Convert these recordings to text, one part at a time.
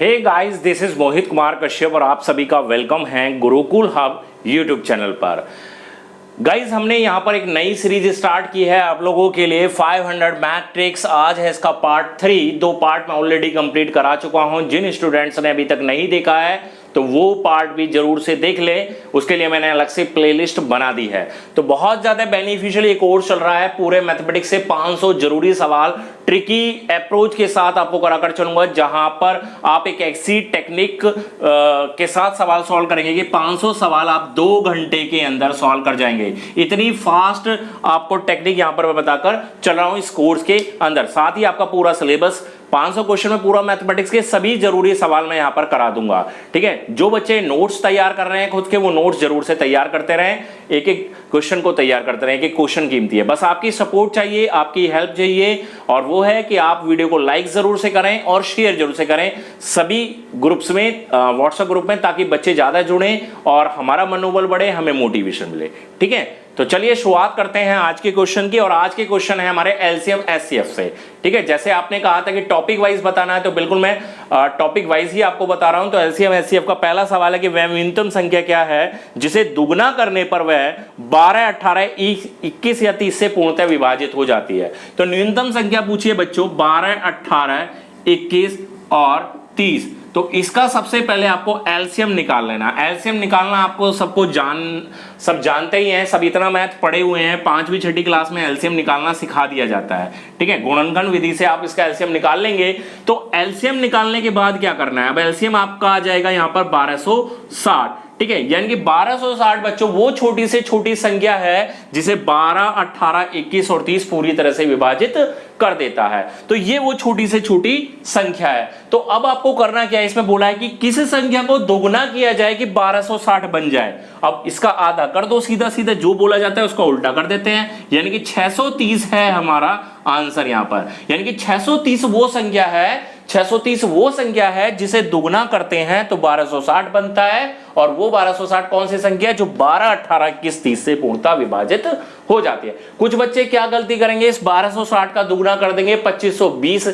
Hey guys, this is Mohit Kumar Kashyap और आप सभी का वेलकम है गुरुकुल हब यूट्यूब चैनल पर। गाइस, हमने यहाँ पर एक नई सीरीज स्टार्ट की है आप लोगों के लिए 500 मैथ ट्रिक्स। आज है इसका पार्ट 3। 2 पार्ट मैं ऑलरेडी कंप्लीट करा चुका हूँ। जिन स्टूडेंट्स ने अभी तक नहीं देखा है तो वो पार्ट भी जरूर से देख ले, उसके लिए मैंने अलग से प्लेलिस्ट बना दी है। तो बहुत ज्यादा बेनिफिशियल ये कोर्स चल रहा है। पूरे मैथमेटिक्स से 500 जरूरी सवाल ट्रिकी अप्रोच के साथ आपको कराकर चलूंगा, जहां पर आप एक ऐसी टेक्निक के साथ सवाल सॉल्व करेंगे कि 500 सवाल आप 2 घंटे के अंदर सॉल्व कर जाएंगे। इतनी फास्ट आपको टेक्निक यहां पर मैं बताकर चल रहा हूं इस कोर्स के अंदर। साथ ही आपका पूरा सिलेबस 500 क्वेश्चन में पूरा मैथमेटिक्स के सभी जरूरी सवाल मैं यहां पर करा दूंगा। ठीक है, जो बच्चे नोट्स तैयार कर रहे हैं खुद के, वो नोट्स जरूर से तैयार करते रहें। एक एक क्वेश्चन को तैयार करते रहें। एक क्वेश्चन कीमती है, बस आपकी सपोर्ट चाहिए, आपकी हेल्प चाहिए, और वो है कि आप वीडियो को लाइक जरूर से करें और शेयर जरूर से करें सभी ग्रुप्स में, व्हाट्सएप ग्रुप में, ताकि बच्चे ज्यादा जुड़ें और हमारा मनोबल बढ़े, हमें मोटिवेशन मिले। ठीक है, तो चलिए शुरुआत करते हैं आज के क्वेश्चन की। और आज के क्वेश्चन है हमारे एलसीएम एचसीएफ से। ठीक है, जैसे आपने कहा था कि टॉपिक वाइज बताना है, तो बिल्कुल मैं टॉपिक वाइज ही आपको बता रहा हूं। तो एलसीएम एचसीएफ का पहला सवाल है कि वह न्यूनतम संख्या क्या है जिसे दुगना करने पर वह 12, 18, 21 या 30 से पूर्णतः विभाजित हो जाती है। तो न्यूनतम संख्या पूछिए बच्चों 12, 18, 21 और 30। तो इसका सबसे पहले आपको एलसीएम निकाल लेना। एलसीएम निकालना आपको सब जानते ही हैं, सब इतना मैथ पढ़े हुए हैं। 5वीं 6ठी क्लास में एलसीएम निकालना सिखा दिया जाता है। ठीक है, गुणनखंड विधि से आप इसका एलसीएम निकाल लेंगे। तो एलसीएम निकालने के बाद क्या करना है, अब एलसीएम आपका आ जाएगा यहां पर 1260। ठीक है, यानी कि 1260 बच्चों वो छोटी से छोटी संख्या है जिसे 12, 18, 21 और 30 पूरी तरह से विभाजित कर देता है। तो ये वो छोटी से छोटी संख्या है। तो अब आपको करना क्या है, इसमें बोला है कि किस संख्या को दोगुना किया जाए कि 1260 बन जाए। अब इसका आधा कर दो, सीधा सीधा जो बोला जाता है उसका उल्टा कर देते हैं, यानी कि 630 है हमारा आंसर यहां पर। यानी कि 630 वो संख्या है, 630 वो संख्या है जिसे दुगना करते हैं तो 1260 बनता है। और वो 1260 कौन सी संख्या है जो 12, 18, 21, 30 से पूर्णतः विभाजित हो जाती है। कुछ बच्चे क्या गलती करेंगे, इस 1260 का दुगना कर देंगे, 2520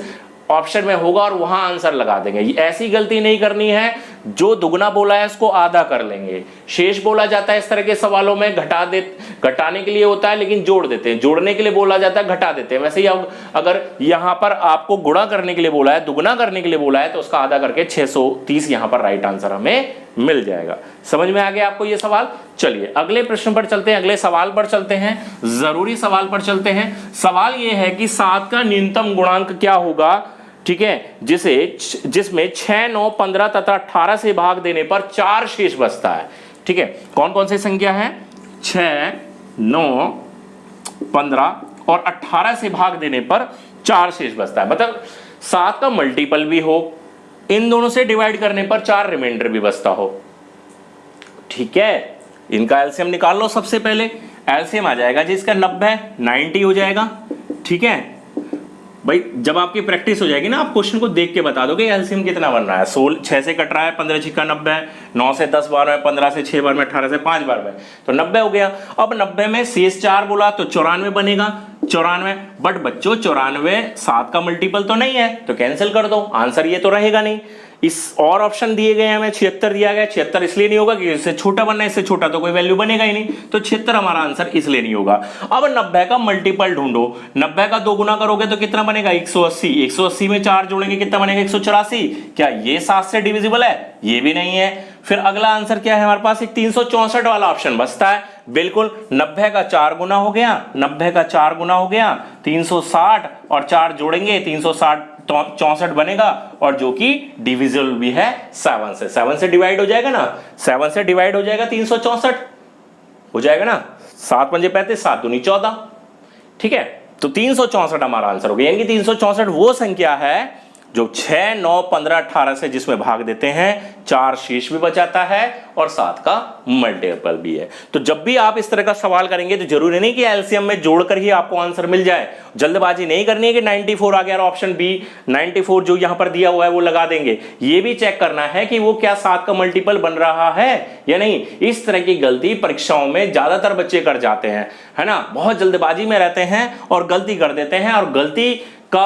ऑप्शन में होगा और वहां आंसर लगा देंगे। ऐसी गलती नहीं करनी है। जो दुगना बोला है उसको आधा कर लेंगे। शेष बोला जाता है इस तरह के सवालों में घटाने के लिए होता है, लेकिन जोड़ देते हैं। जोड़ने के लिए बोला जाता है, घटा देते हैं। वैसे ही अगर यहां पर आपको गुणा करने के लिए बोला है, दुगना करने के लिए बोला है, तो उसका आधा करके 630 यहां पर राइट आंसर हमें मिल जाएगा। समझ में आ गया आपको ये सवाल। चलिए अगले प्रश्न पर चलते हैं, अगले सवाल पर चलते हैं, जरूरी सवाल पर चलते हैं। सवाल ये है कि 7 का न्यूनतम गुणांक क्या होगा। ठीक है, जिसमें 6, 9, 15 तथा 18 से भाग देने पर 4 शेष बचता है। ठीक है, कौन कौन सी संख्या है, 6, 9, 15 और 18 से भाग देने पर 4 शेष बचता है। मतलब 7 का मल्टीपल भी हो, इन दोनों से डिवाइड करने पर 4 रिमाइंडर भी बचता हो। ठीक है, इनका एलसीएम निकाल लो। सबसे पहले एलसीएम आ जाएगा जी इसका 90 हो जाएगा। ठीक है भाई, जब आपकी प्रैक्टिस हो जाएगी ना, आप क्वेश्चन को देख के बता दोगे एलसीएम कितना बन रहा है। 6 से कट रहा है, 15 छिक्का 90, 9 से 10 बार में, 15 से 6 बार में, 18 से 5 बार में, तो 90 हो गया। अब 90 में शेष 4 बोला तो 94 बनेगा। 94, बट बच्चों 94 7 का मल्टीपल तो नहीं है, तो कैंसिल कर दो, आंसर ये तो रहेगा नहीं। इस और ऑप्शन दिए गए हैं, हमें 76 दिया गया। 76 इसलिए नहीं होगा कि इससे छोटा बनना है, इससे छोटा तो कोई वैल्यू बनेगा ही नहीं, तो 76 हमारा आंसर इसलिए नहीं होगा। अब 90 का मल्टीपल ढूंढो। 90 का 2 गुना करोगे तो कितना बनेगा, 180। 180 में 4 जोड़ेंगे कितना बनेगा, 184। क्या ये 7 से डिविजिबल है, ये भी नहीं है। फिर अगला आंसर क्या है हमारे पास, एक 364 वाला ऑप्शन बचता है। बिल्कुल, 90 का 4 गुना हो गया, 90 का 4 गुना हो गया, 360 और 4 जोड़ेंगे 364 बनेगा, और जो कि डिविजिबल भी है 7 से डिवाइड हो जाएगा ना, 7 से डिवाइड हो जाएगा 364 हो जाएगा ना, 7 पंजे 35, 7 दूनी 14। ठीक है, तो 364 हमारा आंसर हो गया। यानी कि 364 वो संख्या है जो 6, 9, 15, 18 से जिसमें भाग देते हैं 4 शेष भी बचाता है और 7 का मल्टीपल भी है। तो जब भी आप इस तरह का सवाल करेंगे तो जरूरी नहीं कि एलसीएम में जोड़कर ही आपको आंसर मिल जाए। जल्दबाजी नहीं करनी है कि 94 आ गया और ऑप्शन बी 94 जो यहां पर दिया हुआ है वो लगा देंगे। ये भी चेक करना है कि वो क्या 7 का मल्टीपल बन रहा है या नहीं। इस तरह की गलती परीक्षाओं में ज्यादातर बच्चे कर जाते हैं, है ना, बहुत जल्दबाजी में रहते हैं और गलती कर देते हैं, और गलती का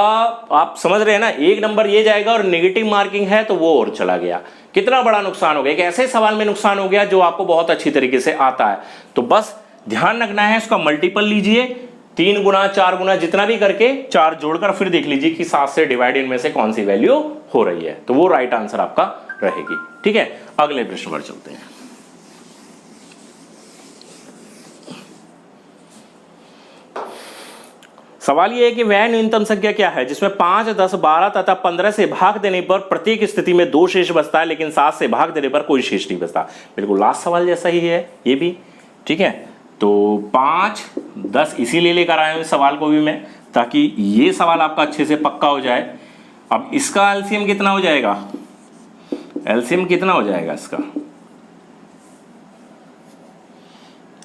आप समझ रहे हैं ना, एक नंबर ये जाएगा और नेगेटिव मार्किंग है तो वो और चला गया। कितना बड़ा नुकसान हो गया, एक ऐसे सवाल में नुकसान हो गया जो आपको बहुत अच्छी तरीके से आता है। तो बस ध्यान रखना है, उसका मल्टीपल लीजिए, 3 गुना 4 गुना जितना भी करके 4 जोड़कर फिर देख लीजिए कि 7 से डिवाइड इनमें से कौन सी वैल्यू हो रही है, तो वो राइट आंसर आपका रहेगी। ठीक है, अगले प्रश्न पर चलते हैं। सवाल यह है कि वह न्यूनतम संख्या क्या है जिसमें 5, 10, 12 तथा 15 से भाग देने पर प्रत्येक स्थिति में 2 शेष बचता है, लेकिन 7 से भाग देने पर कोई शेष नहीं बचता। बिल्कुल लास्ट सवाल जैसा ही है ये भी। ठीक है, तो 5, 10 इसीलिए लेकर आया हूं इस सवाल को भी मैं, ताकि ये सवाल आपका अच्छे से पक्का हो जाए। अब इसका एलसीएम कितना हो जाएगा, एलसीएम कितना हो जाएगा इसका,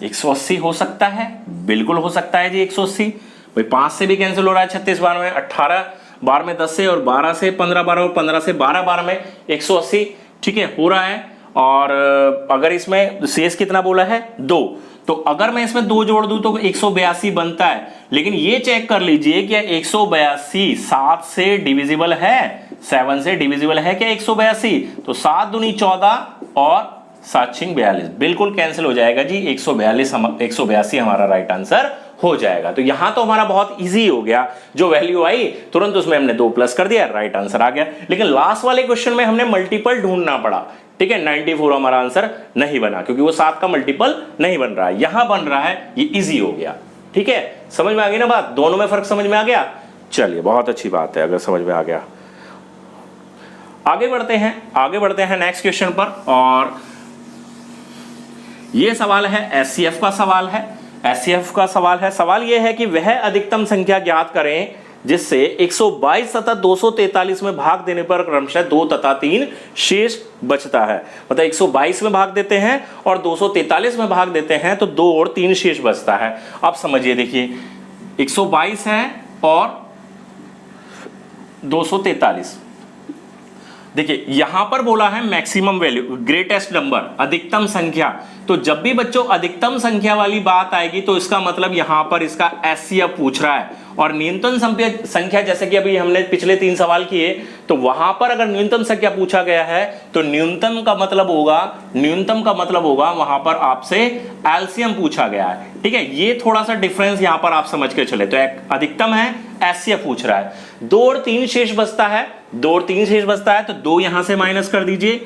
180 हो सकता है, बिल्कुल हो सकता है जी 180। भाई 5 से भी कैंसिल हो रहा है, 36 बार में, 18 बार में 10 से, और 12 से 15 बार, और 15 से 12 बार में 180। ठीक है, हो रहा है। और अगर इसमें शेष कितना बोला है 2, तो अगर मैं इसमें 2 जोड़ दूं तो 182 बनता है। लेकिन ये चेक कर लीजिए कि 182 7 से डिविजिबल है, 7 से डिविजिबल है क्या 182? तो 7 दूनी 14 और 7 छिंग 42, बिल्कुल कैंसिल हो जाएगा जी, 182 हमारा राइट आंसर हो जाएगा। तो यहां तो हमारा बहुत इजी हो गया, जो वैल्यू आई तुरंत उसमें हमने 2 प्लस कर दिया, राइट आंसर आ गया। लेकिन लास्ट वाले क्वेश्चन में हमने मल्टीपल ढूंढना पड़ा। ठीक है, 94 हमारा आंसर नहीं बना क्योंकि वो 7 का मल्टीपल नहीं बन रहा है, यहां बन रहा है, ये इजी हो गया। ठीक है, समझ में आ गई ना बात, दोनों में फर्क समझ में आ गया। चलिए बहुत अच्छी बात है अगर समझ में आ गया। आगे बढ़ते हैं नेक्स्ट क्वेश्चन पर। और यह सवाल है एचसीएफ का सवाल है, एचसीएफ का सवाल है। सवाल यह है कि वह अधिकतम संख्या ज्ञात करें जिससे 122 तथा 243 में भाग देने पर क्रमशः 2 तथा 3 शेष बचता है। मतलब 122 में भाग देते हैं और 243 में भाग देते हैं तो 2 और 3 शेष बचता है। अब समझिए, देखिए 122 है और 243, देखिए यहां पर बोला है मैक्सिमम वैल्यू, ग्रेटेस्ट नंबर, अधिकतम संख्या। तो जब भी बच्चों अधिकतम संख्या वाली बात आएगी तो इसका मतलब यहां पर इसका एचसीएफ पूछ रहा है। और न्यूनतम संख्या, जैसे कि अभी हमने पिछले 3 सवाल किए, तो वहां पर अगर न्यूनतम संख्या पूछा गया है तो न्यूनतम का मतलब होगा वहां पर आपसे एलसीएम पूछा गया है। ठीक है, ये थोड़ा सा डिफरेंस यहां पर आप समझ के चले। तो एक अधिकतम है, एचसीएफ पूछ रहा है, 2 और 3 शेष बचता है, 2 और 3 शेष बचता है, तो 2 यहां से माइनस कर दीजिए,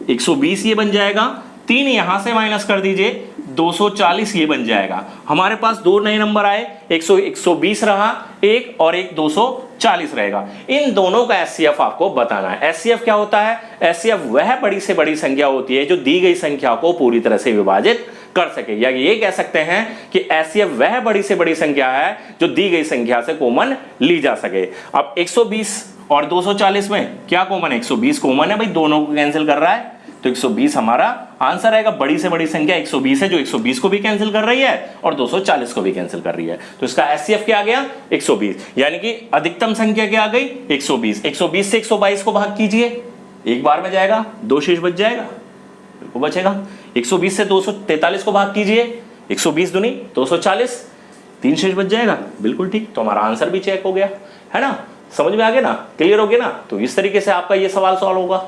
120 ये बन जाएगा, 3 यहां से माइनस कर दीजिए, 240 ये बन जाएगा। हमारे पास 2 नए नंबर आए, 120 रहा एक, और एक 240 रहेगा। इन दोनों का एचसीएफ आपको बताना है। एचसीएफ क्या होता है? एचसीएफ वह बड़ी से बड़ी संख्या होती है जो दी गई संख्या को पूरी तरह से विभाजित कर सके, या ये कह सकते हैं कि एचसीएफ वह बड़ी से बड़ी संख्या है जो दी गई संख्या से कॉमन ली जा सके। अब 120 और 240 में क्या कॉमन है? 120 कॉमन है भाई, दोनों को कैंसिल कर रहा है, तो 120 हमारा आंसर आएगा। बड़ी से बड़ी संख्या 120 है जो 120 को भी कैंसिल कर रही है और 240 को भी कैंसिल कर रही है। तो इसका एचसीएफ क्या आ गया? 120, यानी कि अधिकतम संख्या क्या आ गई? 120। 120 से 122 को भाग कीजिए, एक बार में जाएगा, 2 शेष बच जाएगा, बिल्कुल बचेगा। 120 से 243 को भाग कीजिए, 120 दूनी 240, 3 शेष बच जाएगा, बिल्कुल ठीक। तो हमारा आंसर भी चेक हो गया, है ना? समझ में आ गया ना? क्लियर हो गया ना? तो इस तरीके से आपका ये सवाल सॉल्व होगा।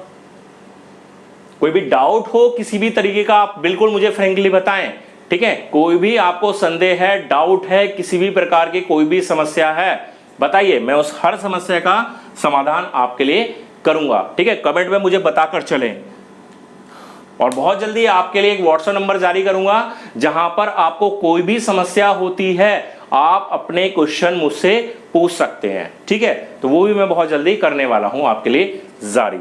कोई भी डाउट हो किसी भी तरीके का, आप बिल्कुल मुझे फ्रेंकली बताएं। ठीक है, कोई भी आपको संदेह है, डाउट है, किसी भी प्रकार की कोई भी समस्या है, बताइए, मैं उस हर समस्या का समाधान आपके लिए करूंगा। ठीक है, कमेंट में मुझे बताकर चलें। और बहुत जल्दी आपके लिए एक व्हाट्सएप नंबर जारी करूंगा जहां पर आपको कोई भी समस्या होती है आप अपने क्वेश्चन मुझसे पूछ सकते हैं। ठीक है, तो वो भी मैं बहुत जल्दी करने वाला हूं आपके लिए जारी।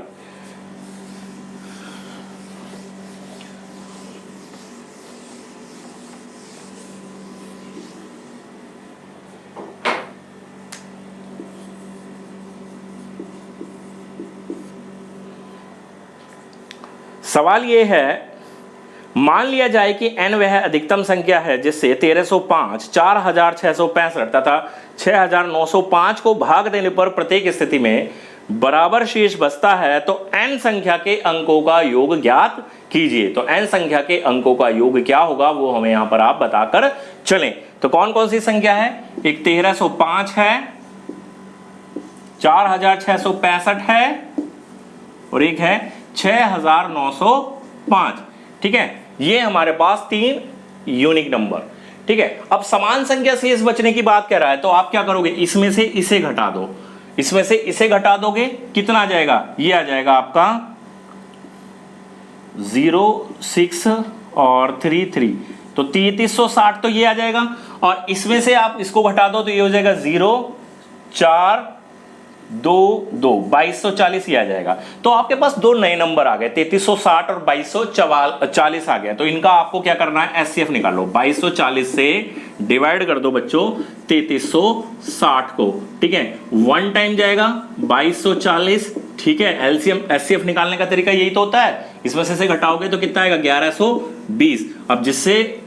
सवाल यह है, मान लिया जाए कि n वह अधिकतम संख्या है जिससे 1305, 4665 तथा 6905 को भाग देने पर प्रत्येक स्थिति में बराबर शेष बचता है, तो n संख्या के अंकों का योग ज्ञात कीजिए। तो n संख्या के अंकों का योग क्या होगा वो हमें यहां पर आप बताकर चलें। तो कौन कौन सी संख्या है? एक 1305 है, 4665 है और एक है 6905। ठीक है, ये हमारे पास 3 यूनिक नंबर। ठीक है, अब समान संख्या शेष बचने की बात कर रहा है तो आप क्या करोगे, इसमें से इसे घटा दो, इसमें से इसे घटा दोगे, कितना आ जाएगा, ये आ जाएगा आपका 0, 6 और 3, 3, तो 3360 तो ये आ जाएगा। और इसमें से आप इसको घटा दो तो ये हो जाएगा 0, 4, 2, 2, 2240 ये आ जाएगा। तो आपके पास दो नए नंबर आ गए, 3360 और 2240 आ गया। तो इनका आपको क्या करना है, एचसीएफ निकालो। 2240 से डिवाइड कर दो बच्चों 3360 को। ठीक है, 1 टाइम जाएगा 2240। ठीक है, एलसीएम एचसीएफ निकालने का तरीका यही तो होता है, इसमें से घटाओगे तो कितना आएगा, 1120। अब जिससे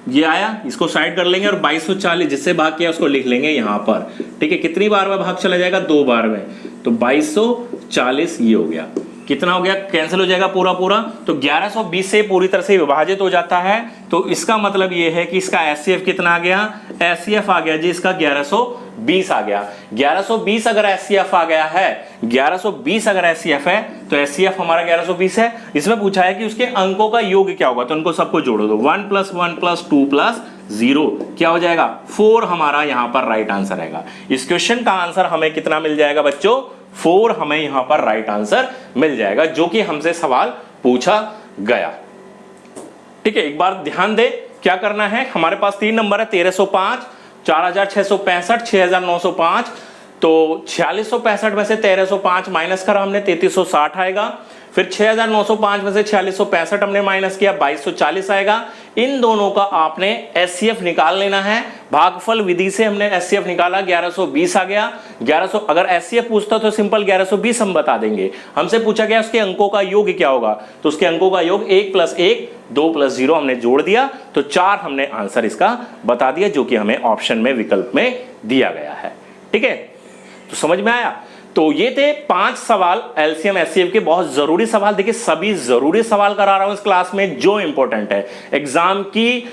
ये आया इसको साइड कर लेंगे और 2240 जिससे भाग किया उसको लिख लेंगे यहां पर। ठीक है, कितनी बार में भाग चला जाएगा, 2 बार में, तो 2240 ये हो गया। कितना हो गया, कैंसिल हो जाएगा पूरा पूरा, तो 1120 से पूरी तरह से विभाजित हो जाता है। तो इसका मतलब ये है कि इसका एचसीएफ कितना आ गया, एचसीएफ आ गया जी इसका 1120 आ गया। 1120 अगर एचसीएफ आ गया है, 1120 अगर एचसीएफ है तो एचसीएफ हमारा 1120 है। इसमें पूछा है कि उसके अंकों का योग क्या होगा, तो उनको सबको जोड़ो दो, 1 + 1 + 2 + 0 क्या हो जाएगा, 4 हमारा यहां पर राइट आंसर आएगा। इस क्वेश्चन का आंसर हमें कितना मिल जाएगा बच्चों, 4 हमें यहां पर राइट आंसर मिल जाएगा, जो कि हमसे सवाल पूछा गया। ठीक है, एक बार ध्यान दे क्या करना है, हमारे पास 3 नंबर है, 1305, 4665, 6905। तो 4665 में से 1305 माइनस करा हमने, 3360 आएगा। फिर 6905 में से 4665 हमने माइनस किया, 2240 आएगा। इन दोनों का आपने एचसीएफ निकाल लेना है। भागफल विधि से हमने एचसीएफ निकाला, 1120 आ गया। 1100 अगर एचसीएफ पूछता तो सिंपल 1120 हम बता देंगे। हमसे पूछा गया उसके अंकों का योग क्या होगा, तो उसके अंकों का योग 1 + 1, 2 + 0 हमने जोड़ दिया, तो 4 हमने आंसर इसका बता दिया, जो कि हमें ऑप्शन में विकल्प में दिया गया है। ठीक है, तो समझ में आया। तो ये थे 5 सवाल एलसीएम एचसीएफ के, बहुत जरूरी सवाल। देखिए सभी जरूरी सवाल करा रहा हूं इस क्लास में, जो इंपॉर्टेंट है एग्जाम की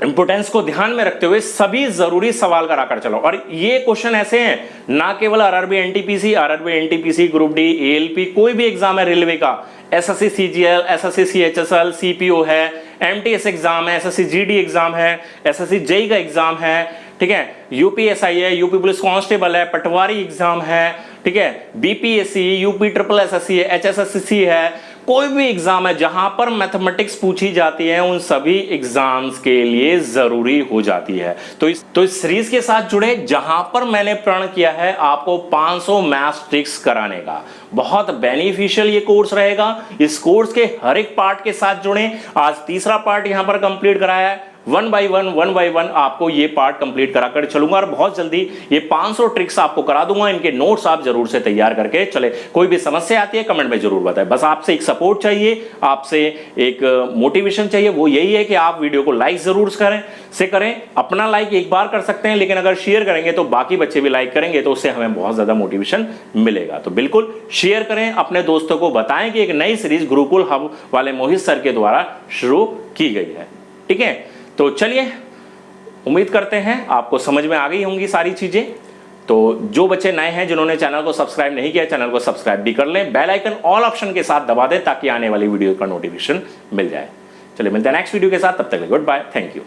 इंपोर्टेंस को ध्यान में रखते हुए सभी जरूरी सवाल कराकर चलो। और ये क्वेश्चन ऐसे हैं, ना केवल RRB NTPC, group D, ALP, कोई भी एग्जाम है रेलवे का, SSC CGL, SSC CHSL, CPO है, एमटीएस एग्जाम है, एसएससी जीडी एग्जाम है, एसएससी जेई का एग्जाम है। ठीक है, यूपीएसआई है, यूपी पुलिस कांस्टेबल है, पटवारी एग्जाम है। ठीक है, बीपीएससी, यूपी ट्रिपल एसएससी है, एचएसएससी है, कोई भी एग्जाम है जहां पर मैथमेटिक्स पूछी जाती है, उन सभी एग्जाम्स के लिए जरूरी हो जाती है। तो इस सीरीज के साथ जुड़े, जहां पर मैंने प्रण किया है आपको 500 मैथ्स ट्रिक्स कराने का। बहुत बेनिफिशियल ये कोर्स रहेगा। इस कोर्स के हर एक पार्ट के साथ जुड़े। आज तीसरा पार्ट यहां पर कंप्लीट कराया है। 1 by 1 आपको ये पार्ट कंप्लीट कराकर चलूंगा और बहुत जल्दी ये 500 ट्रिक्स आपको करा दूंगा। इनके नोट्स आप जरूर से तैयार करके चले। कोई भी समस्या आती है कमेंट में जरूर बताएं। बस आपसे एक सपोर्ट चाहिए, आपसे एक मोटिवेशन चाहिए, वो यही है कि आप वीडियो को लाइक जरूर करें। अपना लाइक एक बार कर सकते हैं, लेकिन अगर शेयर करेंगे तो बाकी बच्चे भी लाइक करेंगे, तो उससे हमें बहुत ज्यादा मोटिवेशन मिलेगा। तो बिल्कुल शेयर करें, अपने दोस्तों को बताएं कि एक नई सीरीज गुरुकुल हब वाले मोहित सर के द्वारा शुरू की गई है। ठीक है, तो चलिए, उम्मीद करते हैं आपको समझ में आ गई होंगी सारी चीजें। तो जो बच्चे नए हैं, जिन्होंने चैनल को सब्सक्राइब नहीं किया, चैनल को सब्सक्राइब भी कर लें, बेल आइकन ऑल ऑप्शन के साथ दबा दें ताकि आने वाली वीडियो का नोटिफिकेशन मिल जाए। चलिए मिलते हैं नेक्स्ट वीडियो के साथ, तब तक गुड बाय, थैंक यू।